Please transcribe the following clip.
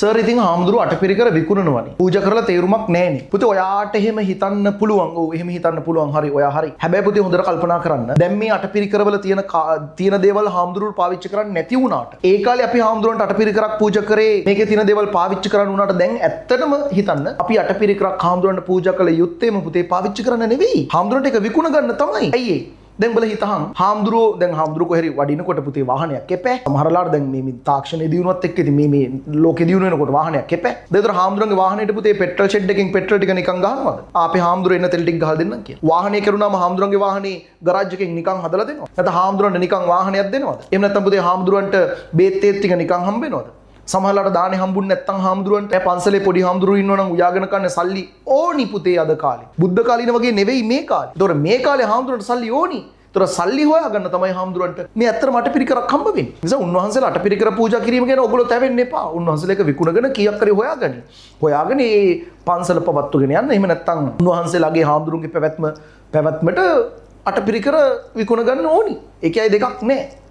Sir ඉතින් හාමුදුරුවෝ අටපිරිකර විකුණනවනේ. පූජා කරලා තේරුමක් නැහැනේ. පුතේ ඔයාට එහෙම හිතන්න පුළුවන්. ඔව් එහෙම හිතන්න පුළුවන්. හරි ඔයා හරි. හැබැයි පුතේ හොඳට කල්පනා කරන්න. දැන් මේ අටපිරිකරවල තියෙන දේවල් හාමුදුරුවෝ පාවිච්චි කරන්නේ නැති වුණාට. ඒ කාලේ අපි හාමුදුරුවන්ට අටපිරිකරක් පූජා කරේ මේකේ තියෙන දේවල් පාවිච්චි කරන්න උනාට දැන් ඇත්තටම හිතන්න අපි අටපිරිකරක් හාමුදුරුවන්ට පූජා කළ යුත්තේම පුතේ පාවිච්චි කරන්න නෙවෙයි. හාමුදුරුවන්ට ඒක විකුණ ගන්න තමයි. ඇයි ඒ? දැන් බල හිතහන් හාමුදුරුවෝ කොහෙරි වඩිනකොට පුතේ වාහනයක් එපෑ. සමහරලාට දැන් මේ තාක්ෂණයේ දියුණුවත් එක්ක ඉතින් මේ ලෝකෙ දියුණු වෙනකොට වාහනයක් එපෑ. ඒතර හාමුදුරුවන්ගේ වාහනේට පුතේ පෙට්‍රල් ෂෙඩ් එකකින් පෙට්‍රල් ටික නිකන් ගහනවද? අපේ හාමුදුරුවෝ එන්න තෙල් ටික ගහලා දෙන්නම් කියලා. වාහනේ කරුණාම හාමුදුරුවන්ගේ වාහනේ ගරාජ් එකකින් නිකන් හදලා දෙනවා. නැත්නම් හාමුදුරුවන්ට නිකන් වාහනයක් දෙනවද? එහෙම නැත්නම් පුතේ හාමුදුරුවන්ට බේත් ටික නිකන් හම්බ වෙනවද? සමහරලාට දානේ හම්බුනේ නැත්නම් හාමුදුරුවන්ට පන්සලේ පොඩි හාමුදුරුවෝ ඉන්නවනම් උයාගෙන කන්න සල්ලි ඕනි පුතේ අද කාලේ. බුද්ධ කාලින වගේ නෙවෙයි මේ කාලේ. ඒතොර මේ කාලේ හාමුදුරුවන්ට සල්ලි ඕනි. ඒතොර සල්ලි හොයාගන්න තමයි හාමුදුරුවන්ට මේ ඇත්තටම අටපිරිකරක් හම්බ වෙන්නේ. නිසා උන්වහන්සේලා අටපිරිකර පූජා කිරීම ගැන ඔයගොල්ලෝ තැවෙන්න එපා. උන්වහන්සේලා එක විකුණගෙන කීයක් හරි හොයාගන්න. හොයාගෙන මේ පන්සල පවත්වගෙන යන්න. එහෙම නැත්නම් උන්වහන්සේලාගේ හාමුදුරුවන්ගේ පැවැත්මට අටපිරිකර විකුණ ගන්න ඕනි. ඒකයි දෙකක් නෑ.